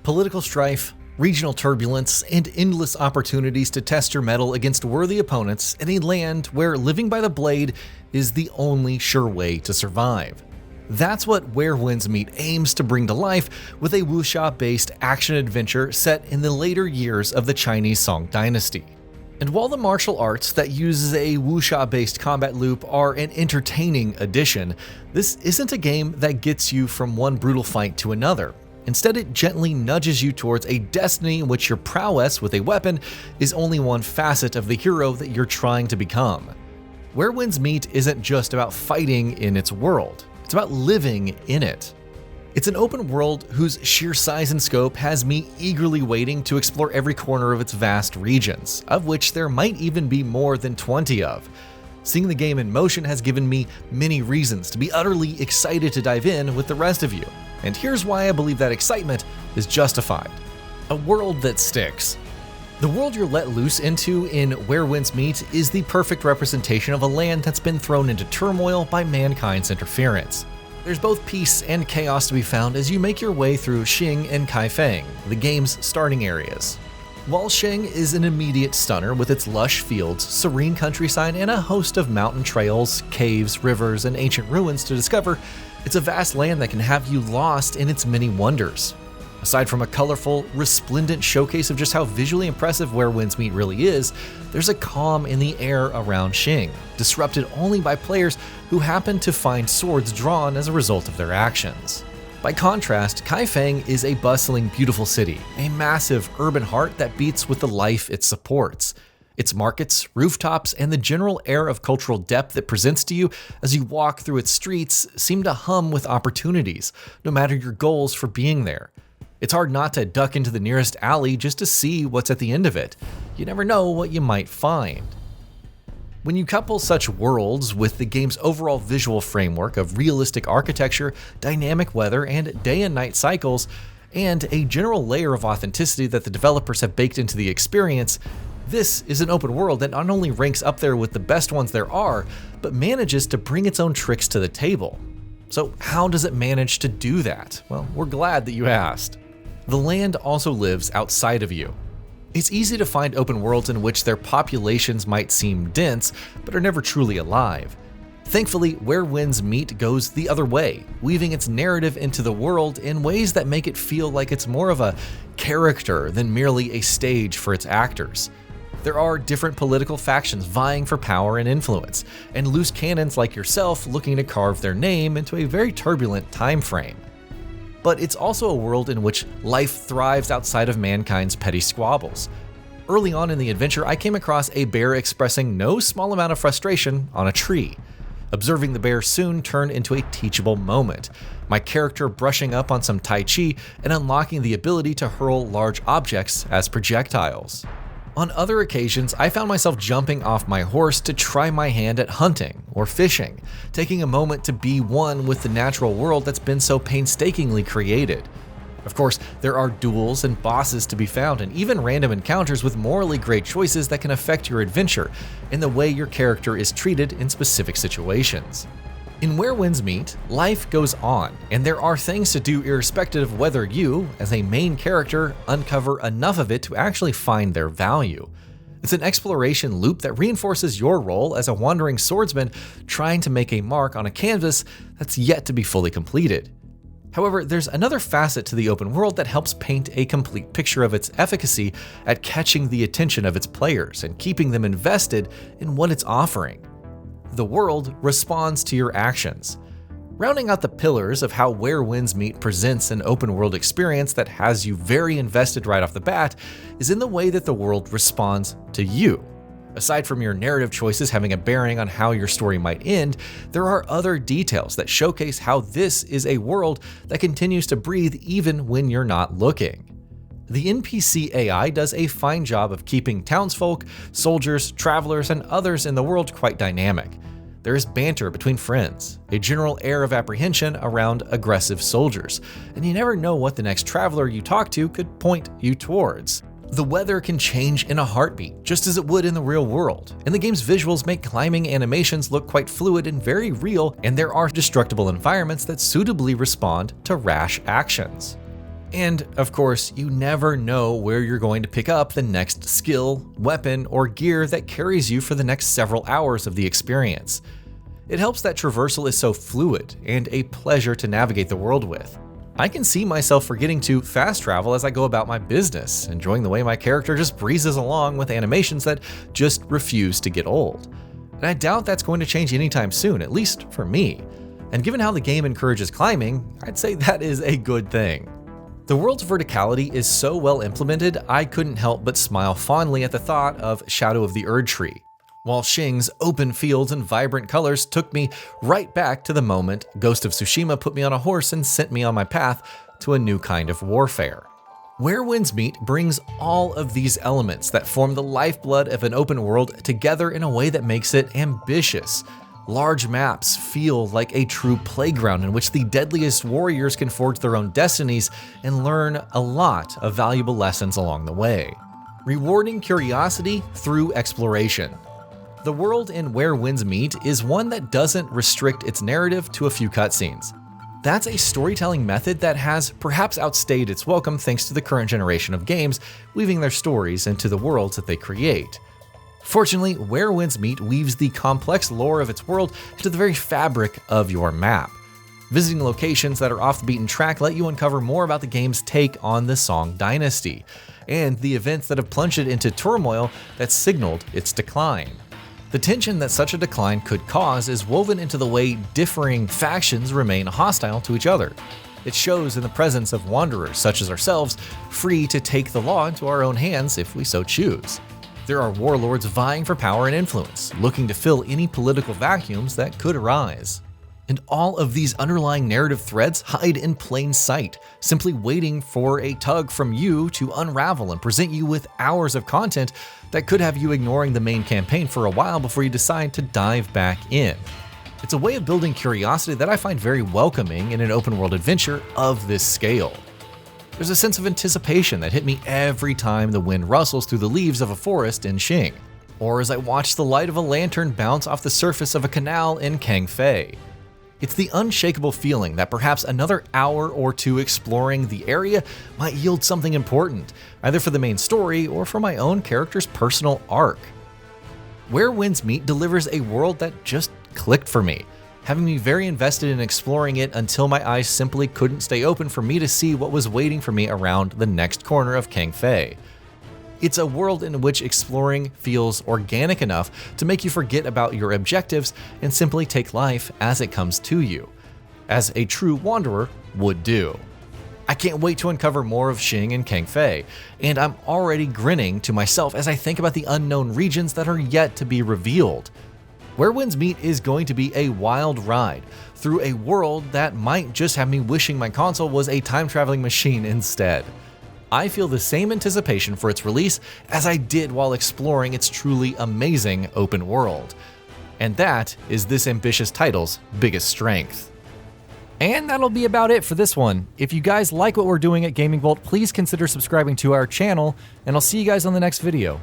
Political strife, regional turbulence, and endless opportunities to test your mettle against worthy opponents in a land where living by the blade is the only sure way to survive. That's what Where Winds Meet aims to bring to life with a wuxia-based action-adventure set in the later years of the Chinese Song dynasty. And while the martial arts that uses a wuxia-based combat loop are an entertaining addition, this isn't a game that gets you from one brutal fight to another. Instead, it gently nudges you towards a destiny in which your prowess with a weapon is only one facet of the hero that you're trying to become. Where Winds Meet isn't just about fighting in its world, it's about living in it. It's an open world whose sheer size and scope has me eagerly waiting to explore every corner of its vast regions, of which there might even be more than 20 of. Seeing the game in motion has given me many reasons to be utterly excited to dive in with the rest of you. And here's why I believe that excitement is justified. A world that sticks. The world you're let loose into in Where Winds Meet is the perfect representation of a land that's been thrown into turmoil by mankind's interference. There's both peace and chaos to be found as you make your way through Qinghe and Kangfei, the game's starting areas. While Qinghe is an immediate stunner with its lush fields, serene countryside, and a host of mountain trails, caves, rivers, and ancient ruins to discover, it's a vast land that can have you lost in its many wonders. Aside from a colorful, resplendent showcase of just how visually impressive Where Winds Meet really is, there's a calm in the air around Qinghe, disrupted only by players who happen to find swords drawn as a result of their actions. By contrast, Kangfei is a bustling, beautiful city, a massive urban heart that beats with the life it supports. Its markets, rooftops, and the general air of cultural depth it presents to you as you walk through its streets seem to hum with opportunities, no matter your goals for being there. It's hard not to duck into the nearest alley just to see what's at the end of it. You never know what you might find. When you couple such worlds with the game's overall visual framework of realistic architecture, dynamic weather, and day and night cycles, and a general layer of authenticity that the developers have baked into the experience, this is an open world that not only ranks up there with the best ones there are, but manages to bring its own tricks to the table. So how does it manage to do that? Well, we're glad that you asked. The land also lives outside of you. It's easy to find open worlds in which their populations might seem dense, but are never truly alive. Thankfully, Where Winds Meet goes the other way, weaving its narrative into the world in ways that make it feel like it's more of a character than merely a stage for its actors. There are different political factions vying for power and influence, and loose cannons like yourself looking to carve their name into a very turbulent time frame. But it's also a world in which life thrives outside of mankind's petty squabbles. Early on in the adventure, I came across a bear expressing no small amount of frustration on a tree. Observing the bear soon turned into a teachable moment, my character brushing up on some Tai Chi and unlocking the ability to hurl large objects as projectiles. On other occasions, I found myself jumping off my horse to try my hand at hunting or fishing, taking a moment to be one with the natural world that's been so painstakingly created. Of course, there are duels and bosses to be found, and even random encounters with morally great choices that can affect your adventure and the way your character is treated in specific situations. In Where Winds Meet, life goes on, and there are things to do irrespective of whether you, as a main character, uncover enough of it to actually find their value. It's an exploration loop that reinforces your role as a wandering swordsman trying to make a mark on a canvas that's yet to be fully completed. However, there's another facet to the open world that helps paint a complete picture of its efficacy at catching the attention of its players and keeping them invested in what it's offering. The world responds to your actions. Rounding out the pillars of how Where Winds Meet presents an open world experience that has you very invested right off the bat is in the way that the world responds to you. Aside from your narrative choices having a bearing on how your story might end, there are other details that showcase how this is a world that continues to breathe even when you're not looking. The NPC AI does a fine job of keeping townsfolk, soldiers, travelers, and others in the world quite dynamic. There is banter between friends, a general air of apprehension around aggressive soldiers, and you never know what the next traveler you talk to could point you towards. The weather can change in a heartbeat, just as it would in the real world, and the game's visuals make climbing animations look quite fluid and very real, and there are destructible environments that suitably respond to rash actions. And of course, you never know where you're going to pick up the next skill, weapon, or gear that carries you for the next several hours of the experience. It helps that traversal is so fluid and a pleasure to navigate the world with. I can see myself forgetting to fast travel as I go about my business, enjoying the way my character just breezes along with animations that just refuse to get old. And I doubt that's going to change anytime soon, at least for me. And given how the game encourages climbing, I'd say that is a good thing. The world's verticality is so well implemented, I couldn't help but smile fondly at the thought of Shadow of the Erdtree, while Qinghe's open fields and vibrant colors took me right back to the moment Ghost of Tsushima put me on a horse and sent me on my path to a new kind of warfare. Where Winds Meet brings all of these elements that form the lifeblood of an open world together in a way that makes it ambitious. Large maps feel like a true playground in which the deadliest warriors can forge their own destinies and learn a lot of valuable lessons along the way. Rewarding curiosity through exploration. The world in Where Winds Meet is one that doesn't restrict its narrative to a few cutscenes. That's a storytelling method that has perhaps outstayed its welcome thanks to the current generation of games weaving their stories into the worlds that they create. Fortunately, Where Winds Meet weaves the complex lore of its world into the very fabric of your map. Visiting locations that are off the beaten track let you uncover more about the game's take on the Song Dynasty, and the events that have plunged it into turmoil that signaled its decline. The tension that such a decline could cause is woven into the way differing factions remain hostile to each other. It shows in the presence of wanderers such as ourselves, free to take the law into our own hands if we so choose. There are warlords vying for power and influence, looking to fill any political vacuums that could arise. And all of these underlying narrative threads hide in plain sight, simply waiting for a tug from you to unravel and present you with hours of content that could have you ignoring the main campaign for a while before you decide to dive back in. It's a way of building curiosity that I find very welcoming in an open world adventure of this scale. There's a sense of anticipation that hit me every time the wind rustles through the leaves of a forest in Qinghe, or as I watch the light of a lantern bounce off the surface of a canal in Kangfei. It's the unshakable feeling that perhaps another hour or two exploring the area might yield something important, either for the main story or for my own character's personal arc. Where Winds Meet delivers a world that just clicked for me, having me very invested in exploring it until my eyes simply couldn't stay open for me to see what was waiting for me around the next corner of Kangfei. It's a world in which exploring feels organic enough to make you forget about your objectives and simply take life as it comes to you, as a true wanderer would do. I can't wait to uncover more of Qinghe and Kangfei, and I'm already grinning to myself as I think about the unknown regions that are yet to be revealed. Where Winds Meet is going to be a wild ride through a world that might just have me wishing my console was a time-traveling machine instead. I feel the same anticipation for its release as I did while exploring its truly amazing open world. And that is this ambitious title's biggest strength. And that'll be about it for this one. If you guys like what we're doing at GamingBolt, please consider subscribing to our channel, and I'll see you guys on the next video.